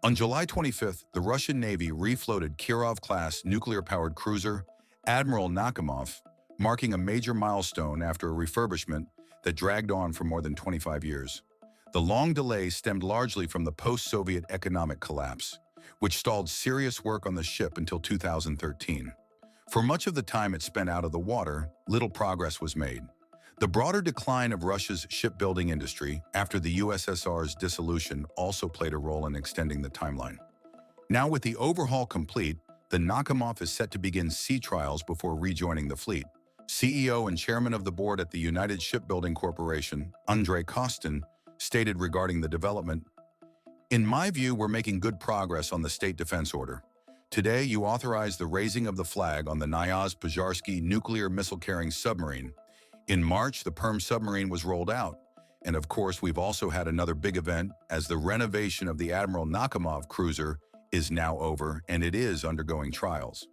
On July 25th, the Russian Navy refloated Kirov Class nuclear-powered cruiser Admiral Nakhimov, marking a major milestone after a refurbishment that dragged on for more than 25 years. The long delay stemmed largely from the post-Soviet economic collapse, which stalled serious work on the ship until 2013. For much of the time it spent out of the water, little progress was made. The broader decline of Russia's shipbuilding industry after the USSR's dissolution also played a role in extending the timeline. Now with the overhaul complete, the Nakhimov is set to begin sea trials before rejoining the fleet. CEO and chairman of the board at the United Shipbuilding Corporation, Andrey Kostin, stated regarding the development, "In my view, we're making good progress on the state defense order. Today, you authorized the raising of the flag on the Knyaz Pozharsky nuclear missile-carrying submarine. In March, the Perm submarine was rolled out. And of course, we've also had another big event as the renovation of the Admiral Nakhimov cruiser is now over and it is undergoing trials."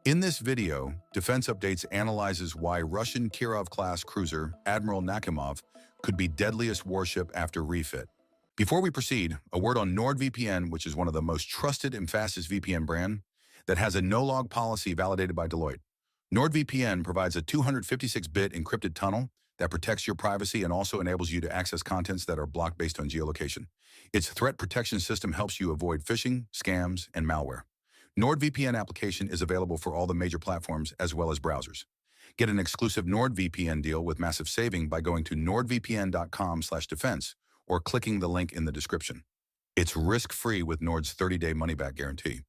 In this video, Defense Updates analyzes why Russian Kirov Class cruiser Admiral Nakhimov could be deadliest warship after refit. Before we proceed, a word on NordVPN, which is one of the most trusted and fastest VPN brand that has a no-log policy validated by Deloitte. NordVPN provides a 256-bit encrypted tunnel that protects your privacy and also enables you to access contents that are blocked based on geolocation. Its threat protection system helps you avoid phishing, scams, and malware. NordVPN application is available for all the major platforms as well as browsers. Get an exclusive NordVPN deal with massive saving by going to nordvpn.com/defense or clicking the link in the description. It's risk-free with Nord's 30-day money-back guarantee.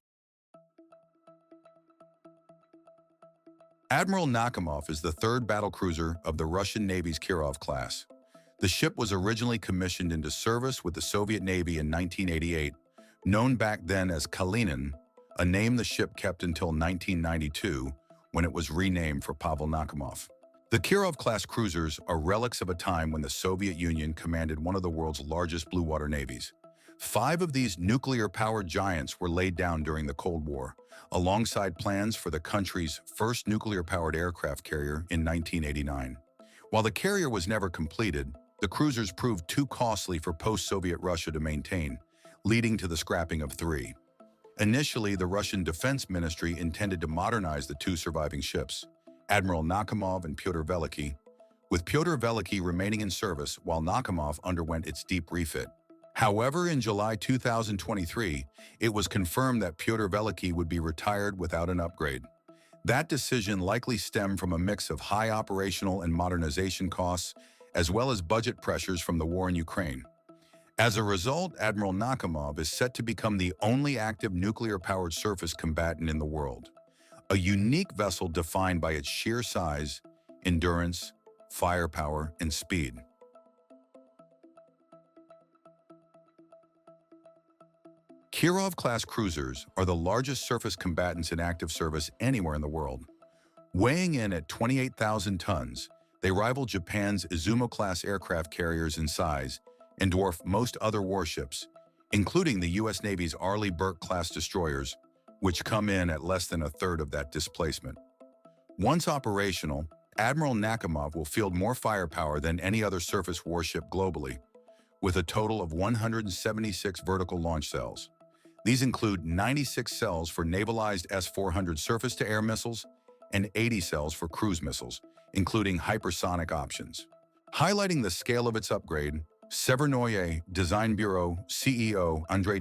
Admiral Nakhimov is the third battlecruiser of the Russian Navy's Kirov Class. The ship was originally commissioned into service with the Soviet Navy in 1988, known back then as Kalinin, a name the ship kept until 1992, when it was renamed for Pavel Nakhimov. The Kirov-class cruisers are relics of a time when the Soviet Union commanded one of the world's largest blue water navies. 5 of these nuclear-powered giants were laid down during the Cold War, alongside plans for the country's first nuclear-powered aircraft carrier in 1989. While the carrier was never completed, the cruisers proved too costly for post-Soviet Russia to maintain, leading to the scrapping of 3. Initially, the Russian Defense Ministry intended to modernize the 2 surviving ships, Admiral Nakhimov and Pyotr Veliky, with Pyotr Veliky remaining in service while Nakhimov underwent its deep refit. However, in July 2023, it was confirmed that Pyotr Veliky would be retired without an upgrade. That decision likely stemmed from a mix of high operational and modernization costs, as well as budget pressures from the war in Ukraine. As a result, Admiral Nakhimov is set to become the only active nuclear-powered surface combatant in the world, a unique vessel defined by its sheer size, endurance, firepower, and speed. Kirov-class cruisers are the largest surface combatants in active service anywhere in the world. Weighing in at 28,000 tons, they rival Japan's Izumo-class aircraft carriers in size and dwarf most other warships, including the U.S. Navy's Arleigh Burke-class destroyers, which come in at less than a third of that displacement. Once operational, Admiral Nakhimov will field more firepower than any other surface warship globally, with a total of 176 vertical launch cells. These include 96 cells for navalized S-400 surface-to-air missiles and 80 cells for cruise missiles, including hypersonic options. Highlighting the scale of its upgrade, Severnoye Design Bureau CEO Andrey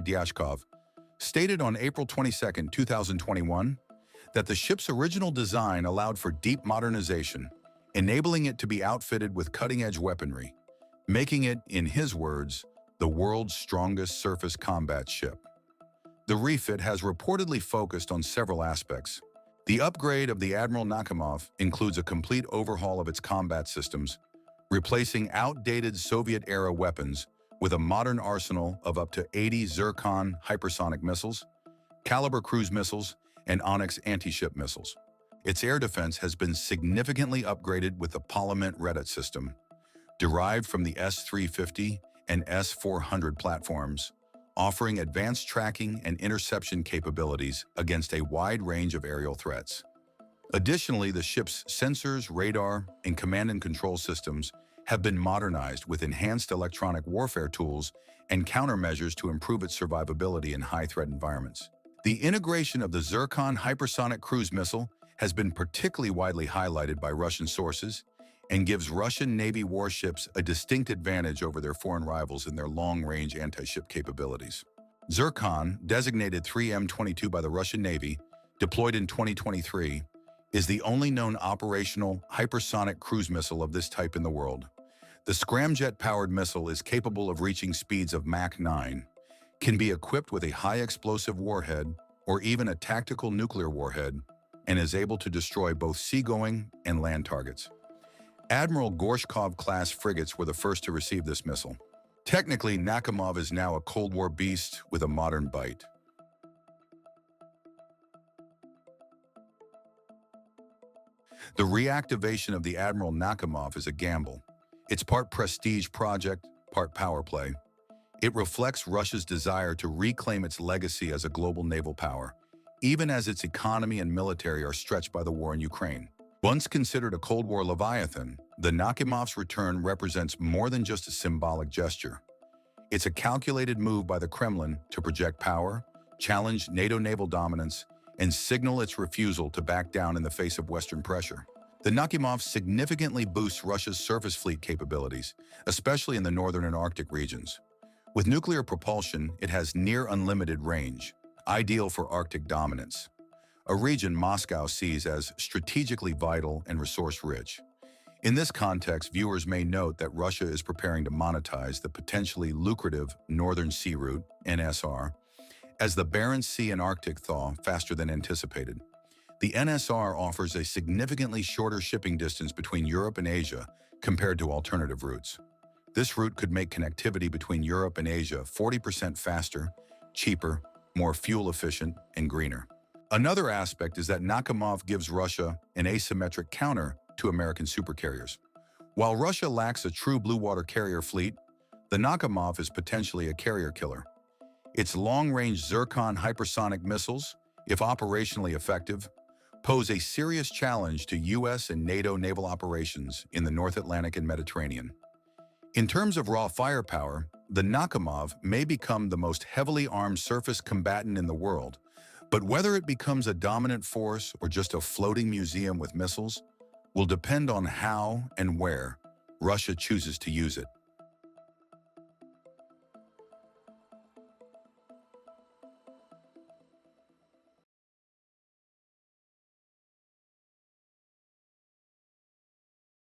stated on April 22, 2021, that the ship's original design allowed for deep modernization, enabling it to be outfitted with cutting-edge weaponry, making it, in his words, the world's strongest surface combat ship. The refit has reportedly focused on several aspects. The upgrade of the Admiral Nakhimov includes a complete overhaul of its combat systems, replacing outdated Soviet-era weapons with a modern arsenal of up to 80 Zircon hypersonic missiles, Caliber cruise missiles, and Onyx anti-ship missiles. Its air defense has been significantly upgraded with the Polymet Reddit system, derived from the S-350 and S-400 platforms, offering advanced tracking and interception capabilities against a wide range of aerial threats. Additionally, the ship's sensors, radar, and command and control systems have been modernized with enhanced electronic warfare tools and countermeasures to improve its survivability in high-threat environments. The integration of the Zircon hypersonic cruise missile has been particularly widely highlighted by Russian sources and gives Russian Navy warships a distinct advantage over their foreign rivals in their long-range anti-ship capabilities. Zircon, designated 3M22 by the Russian Navy, deployed in 2023, is the only known operational hypersonic cruise missile of this type in the world. The scramjet-powered missile is capable of reaching speeds of Mach 9, can be equipped with a high-explosive warhead or even a tactical nuclear warhead, and is able to destroy both seagoing and land targets. Admiral Kirov Class frigates were the first to receive this missile. Technically, Nakhimov is now a Cold War beast with a modern bite. The reactivation of the Admiral Nakhimov is a gamble. It's part prestige project, part power play. It reflects Russia's desire to reclaim its legacy as a global naval power, even as its economy and military are stretched by the war in Ukraine. Once considered a Cold War Leviathan, the Nakhimov's return represents more than just a symbolic gesture. It's a calculated move by the Kremlin to project power, challenge NATO naval dominance, and signal its refusal to back down in the face of Western pressure. The Nakhimov significantly boosts Russia's surface fleet capabilities, especially in the northern and Arctic regions. With nuclear propulsion, it has near unlimited range, ideal for Arctic dominance, a region Moscow sees as strategically vital and resource-rich. In this context, viewers may note that Russia is preparing to monetize the potentially lucrative Northern Sea Route, NSR, as the Barents Sea and Arctic thaw faster than anticipated. The NSR offers a significantly shorter shipping distance between Europe and Asia compared to alternative routes. This route could make connectivity between Europe and Asia 40% faster, cheaper, more fuel-efficient, and greener. Another aspect is that Nakhimov gives Russia an asymmetric counter to American supercarriers. While Russia lacks a true blue water carrier fleet, the Nakhimov is potentially a carrier killer. Its long-range Zircon hypersonic missiles, if operationally effective, pose a serious challenge to U.S. and NATO naval operations in the North Atlantic and Mediterranean. In terms of raw firepower, the Nakhimov may become the most heavily armed surface combatant in the world, but whether it becomes a dominant force or just a floating museum with missiles will depend on how and where Russia chooses to use it.